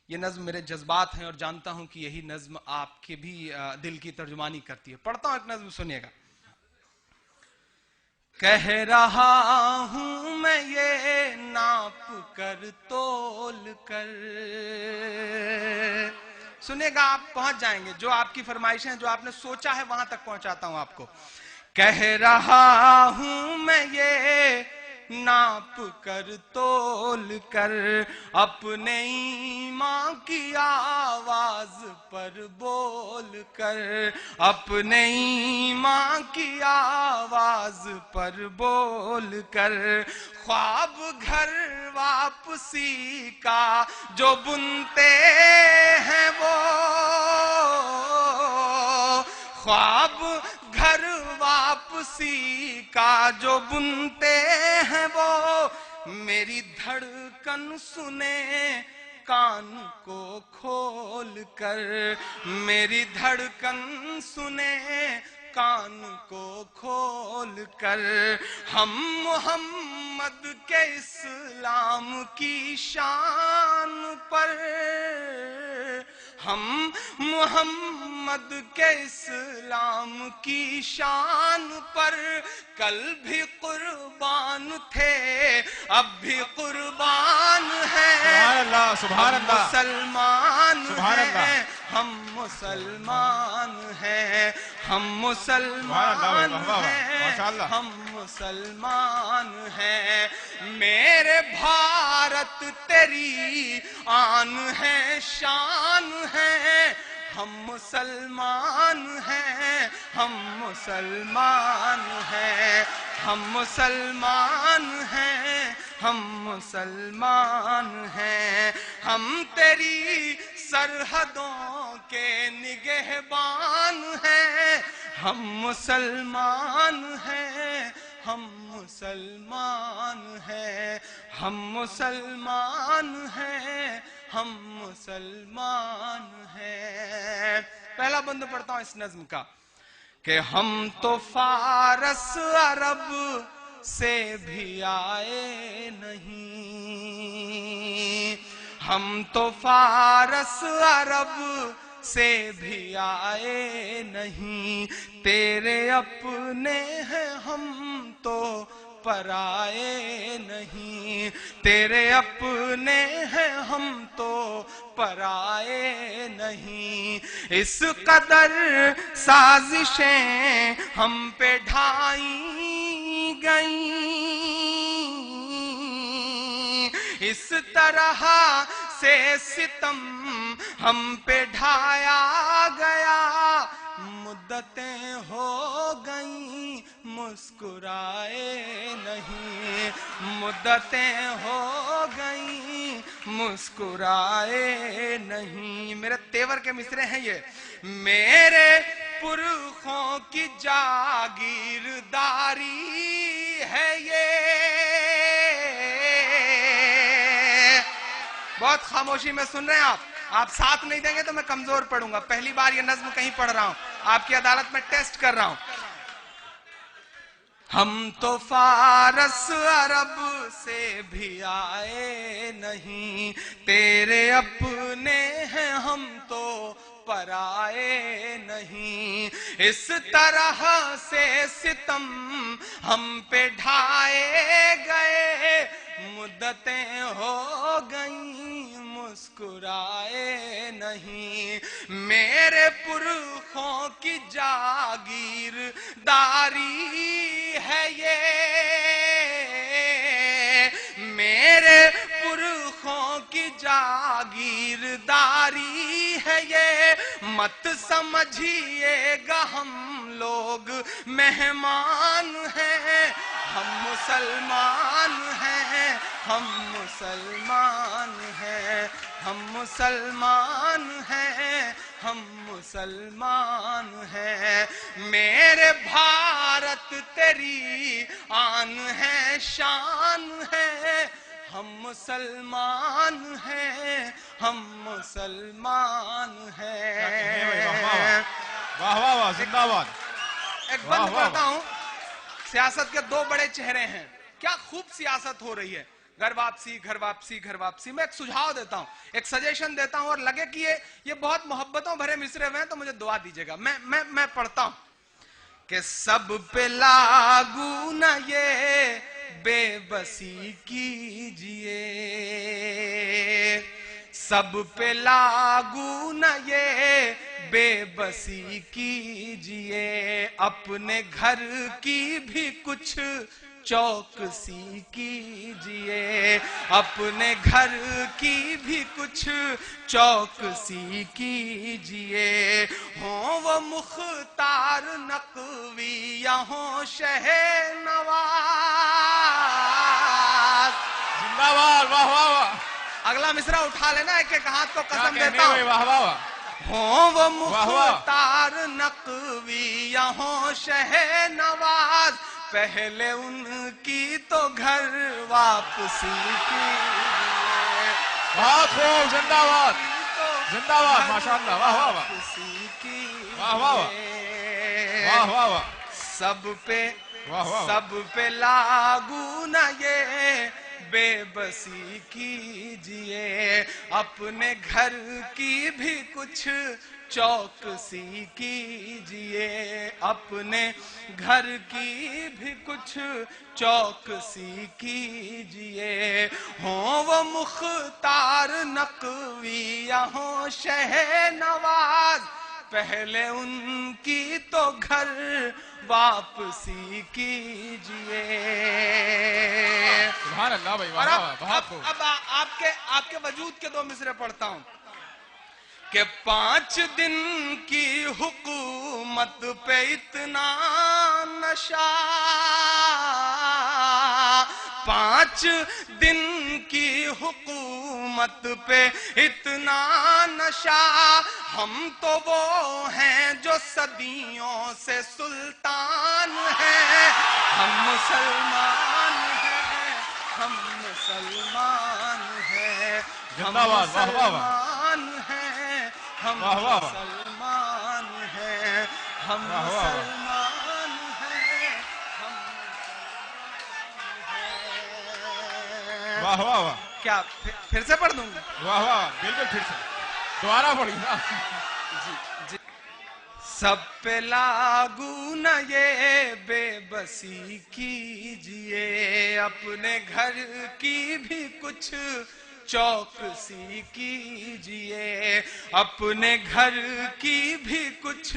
یہ نظم میرے جذبات ہیں اور جانتا ہوں کہ یہی نظم آپ کے بھی دل کی ترجمانی کرتی ہے. پڑھتا ہوں ایک نظم، سنیے گا. کہہ رہا ہوں میں یہ ناپ کر تول کر، سنیے گا آپ پہنچ جائیں گے. جو آپ کی فرمائشیں ہیں، جو آپ نے سوچا ہے، وہاں تک پہنچاتا ہوں آپ کو. کہہ رہا ہوں میں یہ ناپ کر تول کر، اپنے ایمان کی آواز پر بول کر، اپنے ایمان کی آواز پر بول کر. خواب گھر واپسی کا جو بنتے ہیں وہ، خواب گھر واپسی کا جو بنتے ہیں وہ، میری دھڑکن سنے کان کو کھول کر، میری دھڑکن سنے کان کو کھول کر. ہم محمد کے اسلام کی شان پر، ہم محمد کے اسلام کی شان پر کل بھی قربان تھے، اب بھی قربان ہیں. سبحان اللہ، سبحان اللہ، مسلمان سبحان اللہ. ہیں، ہم مسلمان ہیں، ہم مسلمان ہیں، ہم مسلمان ہیں. میرے بھارت تیری آن ہے، شان ہے، ہم مسلمان ہیں، ہم مسلمان ہیں، ہم مسلمان ہیں، ہم مسلمان ہیں. ہم تیری سرحدوں کے نگہبان ہیں، ہم مسلمان ہیں، ہم مسلمان ہیں، ہم مسلمان ہیں، ہم مسلمان ہیں. پہلا بند پڑھتا ہوں اس نظم کا کہ ہم تو فارس عرب سے بھی آئے نہیں، ہم تو فارس عرب سے بھی آئے نہیں. تیرے اپنے ہیں ہم تو پرائے نہیں، تیرے اپنے ہیں ہم تو پرائے نہیں. اس قدر سازشیں ہم پہ ڈھائی گئیں، اس طرح سے ستم ہم پہ ڈھایا گیا. مدتیں ہو گئیں مسکرائے نہیں، مدتیں ہو گئیں مسکرائے نہیں. میرے تیور کے مصرے ہیں یہ. میرے پرخوں کی جاگیرداری ہے یہ. بہت خاموشی میں سن رہے ہیں آپ ساتھ نہیں دیں گے تو میں کمزور پڑوں گا. پہلی بار یہ نظم کہیں پڑھ رہا ہوں، آپ کی عدالت میں ٹیسٹ کر رہا ہوں. ہم تو فارس عرب سے بھی آئے نہیں، تیرے اپنے ہیں ہم تو پرائے نہیں. اس طرح سے ستم ہم پہ ڈھائے گئے، مدتیں ہو گئیں مسکرائے نہیں. میرے پرخوں کی جاگیر داری ہے یہ، میرے پرخوں کی جاگیر داری ہے یہ. مت سمجھیے گا ہم لوگ مہمان ہیں، ہم مسلمان ہیں، ہم مسلمان ہیں، ہم مسلمان ہیں، ہم مسلمان ہیں. میرے بھارت تیری آن ہے، شان ہے، ہم مسلمان ہیں، ہم مسلمان ہیں. واہ واہ واہ، زندہ باد. ایک بند کرتا ہوں. سیاست کے دو بڑے چہرے ہیں. کیا خوب سیاست ہو رہی ہے. घर वापसी घर वापसी घर वापसी। मैं एक सुझाव देता हूं, एक सजेशन देता हूं, और लगे कि ये बहुत मोहब्बतों भरे मिसरे हुए हैं तो मुझे दुआ दीजिएगा। मैं पढ़ता हूं कि सब पे लागू न ये बेबसी कीजिए, सब पे लागू न ये बेबसी कीजिए, अपने घर की भी कुछ चौकसी कीजिए, अपने घर की भी कुछ चौकसी कीजिए। हो वो मुख्तार नकवी या हो शहनवाज। जिंदाबाद, वाह वाह वाह। अगला मिसरा उठा लेना, एक एक हाथ को कसम देता भाई, हूं। वाह वाह वाह। हो वो मुख्तार नकवी या हो शहनवाज, पहले उनकी तो घर वापसी कीजिए। बहुत खूब, जिंदाबाद जिंदाबाद, माशाअल्लाह, वाह वाह वाह, वापसी कीजिए। वाह वाह वाह, वाह वाह वाह, सब पे वाह वाह, सब पे लागू न ये बेबसी कीजिए, अपने घर की भी कुछ चौकसी कीजिए, अपने घर की भी कुछ चौकसी कीजिए। हो वो मुख्तार नकवी या हो शहनवाज, पहले उनकी तो घर वापसी कीजिए। सुभान अल्लाह भाई, वाह और वाह, बहुत खूब। अब आपके वजूद के दो मिसरे पढ़ता हूं कि 5 दिन की हुकूमत पे इतना नशा, 5 दिन की हुकूमत पे इतना नशा, हम तो वो हैं जो सदियों से सुल्तान हैं, हम मुसलमान हैं, हम मुसलमान हैं, हम जिंदाबाद, वाह वाह वाह, मुसलमान हैं, हम वाह वाह वाह, मुसलमान हैं, हम वाह वाह वाह, मुसलमान हैं, हम मुसलमान हैं। वाह वाह वाह, क्या फिर से पढ़ दूं? वाह वाह, बिल्कुल फिर से दोबारा पढ़िए ना। जी। सब पे लागू न ये बेबसी कीजिए, अपने घर की भी कुछ चौकसी कीजिए, अपने घर की भी कुछ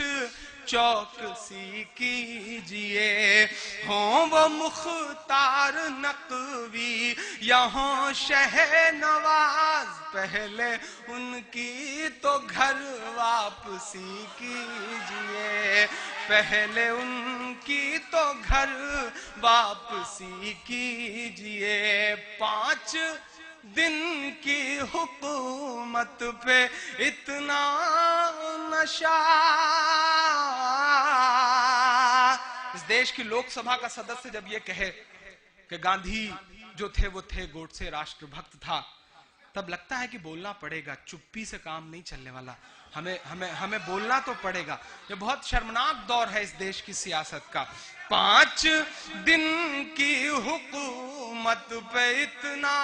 चौकसी कीजिए। हो वो मुख्तार नकवी या हो शहनवाज, पहले उनकी तो घर वापसी कीजिए, पहले उनकी तो घर वापसी कीजिए। 5 दिन की हुकूमत पे इतना नशा। इस देश की लोकसभा का सदस्य जब ये कहे कि गांधी जो थे वो थे गोडसे राष्ट्रभक्त था, तब लगता है कि बोलना पड़ेगा, चुप्पी से काम नहीं चलने वाला, हमें बोलना तो पड़ेगा। ये बहुत शर्मनाक दौर है इस देश की सियासत का। 5 दिन की हुकूमत पे इतना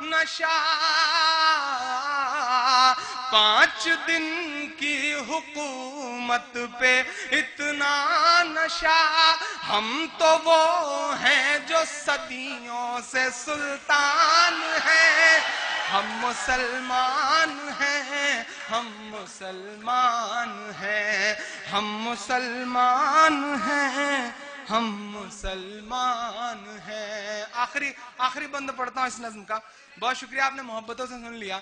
नशा, 5 दिन की हुकूमत पे इतना नशा, हम तो वो हैं जो सदियों से सुल्तान हैं, हम मुसलमान हैं, हम मुसलमान हैं, हम मुसलमान हैं, हम मुसलमान हैं। आखिरी बंद पढ़ता हूं इस नज्म का। बहुत शुक्रिया, आपने मोहब्बतों से सुन लिया।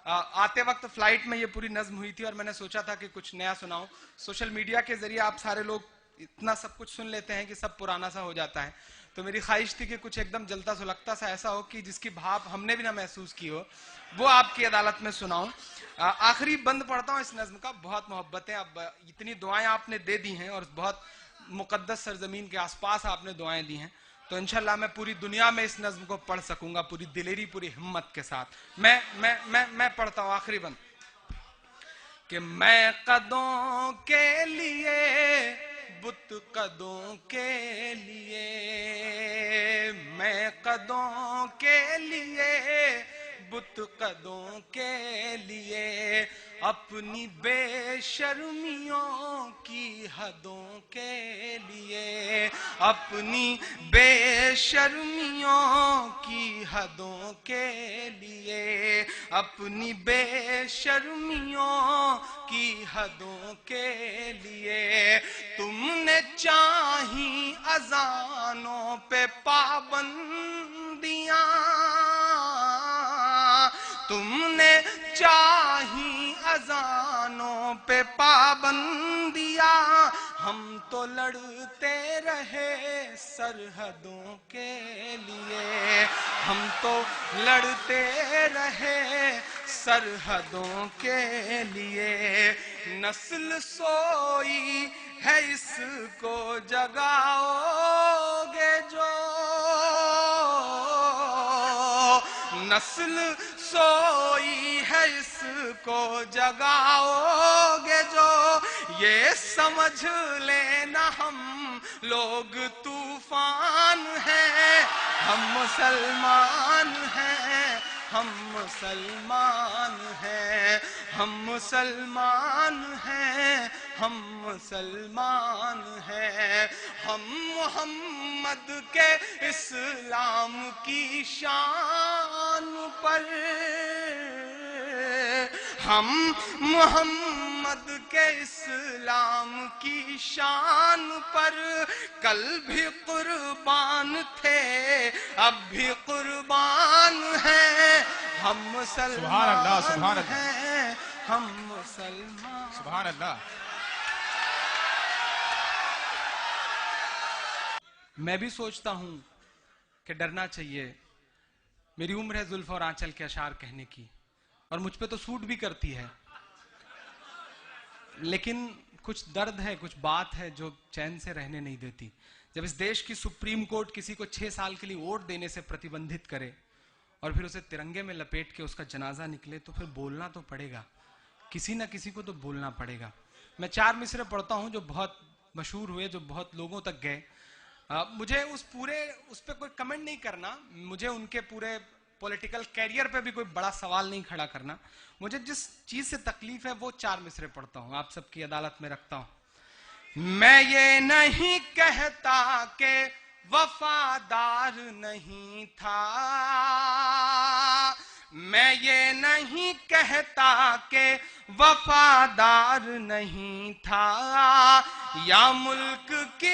आते वक्त फ्लाइट में ये पूरी नज्म हुई थी और मैंने सोचा था कि कुछ नया सुनाऊं। सोशल मीडिया के जरिए आप सारे लोग इतना सब कुछ सुन लेते हैं कि सब पुराना सा हो जाता है, तो मेरी ख्वाहिश थी कि कुछ एकदम जलता सुलगता सा ऐसा हो कि जिसकी भाव हमने भी ना महसूस की हो, वो आपकी अदालत में सुनाऊं। आखिरी बंद पढ़ता हूं इस नज्म का। बहुत मोहब्बतें, अब इतनी दुआएं आपने दे दी हैं और बहुत मुकद्दस सरजमीन के आसपास आपने दुआएं दी हैं, तो इंशाल्लाह मैं पूरी दुनिया में इस नज्म को पढ़ सकूंगा पूरी दिलेरी, पूरी हिम्मत के साथ। मैं पढ़ता हूं आखिरी बंद कि मैं कदों के लिए बुत कदों के लिए, मैं कदों के लिए, बुत कदों के लिए, अपनी बेशर्मियों की हदों के लिए, अपनी बेशर्मियों की हदों के लिए, अपनी बेशर्मियों की हदों के लिए। तुमने चाही अजानों पे पाबंदियां, तुमने चाही अजानों पे पाबंदियां, हम तो लड़ते रहे सरहदों के लिए, हम तो लड़ते रहे सरहदों के लिए। नस्ल सोई है इसको जगाओगे जो, नस्ल सोई है इसको जगाओगे जो, ये समझ लेना हम लोग तूफान हैं, हम मुसलमान हैं, हम मुसलमान हैं, हम मुसलमान हैं, हम मुसलमान हैं। हम मोहम्मद के इस्लाम की शान पर, हम मोहम्मद के इस्लाम की शान पर कल भी कुर्बान थे, अब भी कुर्बान हैं। हम मुसलमान हैं, हम मुसलमान। सुभान अल्लाह। मैं भी सोचता हूं कि डरना चाहिए। मेरी उम्र है जुल्फ और आंचल के अशार कहने की, और मुझ पे तो सूट भी करती है, लेकिन कुछ दर्द है, कुछ बात है जो चैन से रहने नहीं देती। जब इस देश की सुप्रीम कोर्ट किसी को 6 साल के लिए वोट देने से प्रतिबंधित करे और फिर उसे तिरंगे में लपेट के उसका जनाजा निकले, तो फिर बोलना तो पड़ेगा, किसी ना किसी को तो बोलना पड़ेगा। मैं 4 मिसरे पढ़ता हूं जो बहुत मशहूर हुए, जो बहुत लोगों तक गए। मुझे उस पर कोई कमेंट नहीं करना, मुझे उनके पूरे पॉलिटिकल कैरियर पे भी कोई बड़ा सवाल नहीं खड़ा करना। मुझे जिस चीज से तकलीफ है वो 4 मिसरे पढ़ता हूं, आप सबकी अदालत में रखता हूं। मैं ये नहीं कहता कि वफादार नहीं था, मैं ये नहीं कहता कि वफादार नहीं था, या मुल्क की